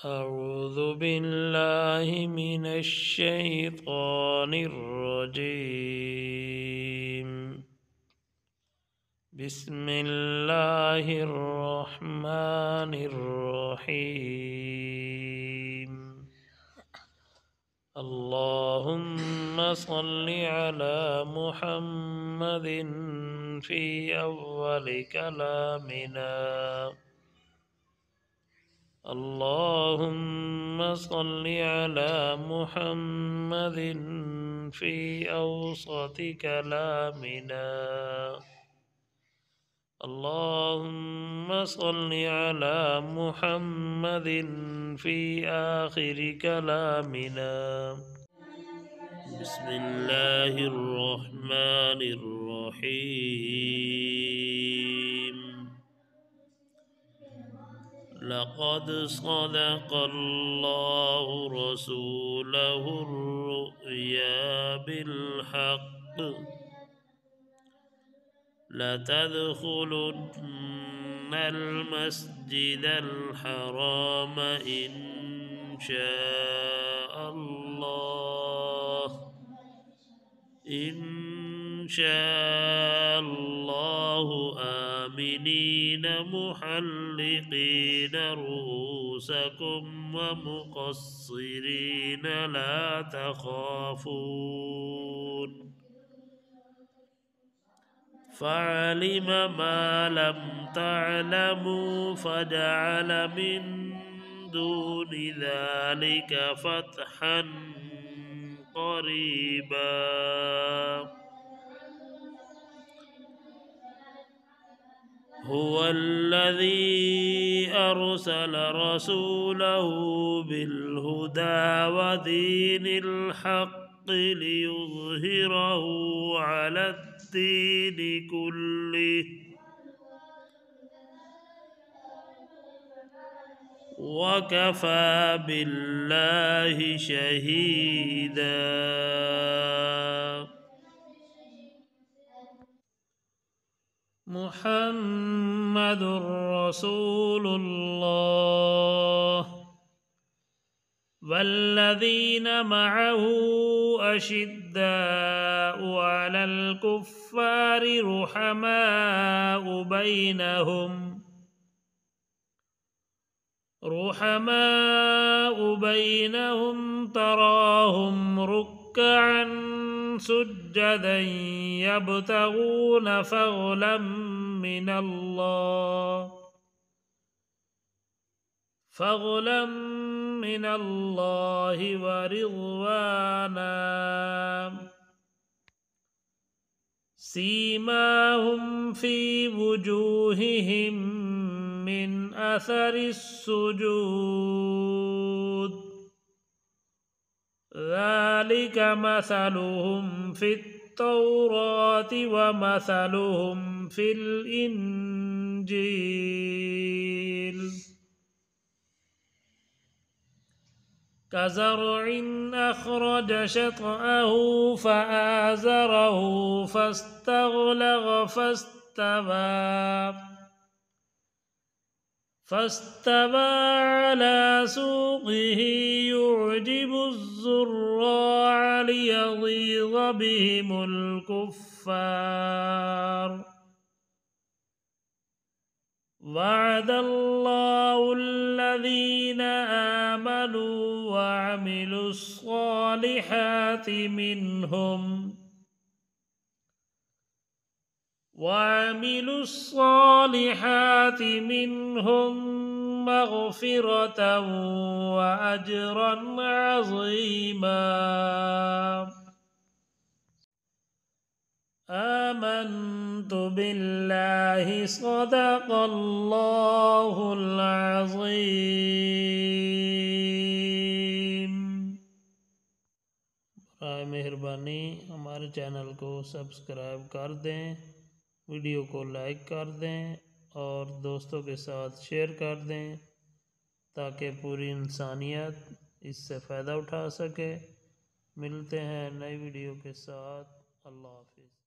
أعوذ بالله من الشيطان الرجيم. بسم الله الرحمن الرحيم. اللهم صل على محمد في أول كلامنا. اللهم صل على محمد في أوسط كلامنا. اللهم صل على محمد في آخر كلامنا. بسم الله الرحمن الرحيم. لقد صدق الله رسوله الرؤيا بالحق لتدخلن المسجد الحرام إن شاء الله آمنين محلقين رؤوسكم ومقصرين لا تخافون فعلم ما لم تعلموا فجعل من دون ذلك فتحا قريبا. هو الذي أرسل رسوله بالهدى ودين الحق ليظهره على الدين كله وكفى بالله شهيدا. محمد رسول الله والذين معه أشداء على الكفار رحماء بينهم تراهم ركعا سجدا يبتغون فضلا من الله ورضوانا. سيماهم في وجوههم من أثر السجود ذلك مثلهم في التوراة ومثلهم في الإنجيل كزرع أخرج شطأه فآزره فاستغلظ فاستوى على سوقه يعجب الزراع ليغيظ بهم الكفار. وعد الله الذين آمنوا وعملوا الصالحات منهم مغفرة وأجرا عظيما. آمنت بالله صدق الله العظيم. برائے مہربانی ہمارے چینل کو سبسکرائب کر دیں، ویڈیو کو لائک کر دیں اور دوستوں کے ساتھ شیئر کر دیں تاکہ پوری انسانیت اس سے فائدہ اٹھا سکے۔ ملتے ہیں نئی ویڈیو کے ساتھ۔ اللہ حافظ۔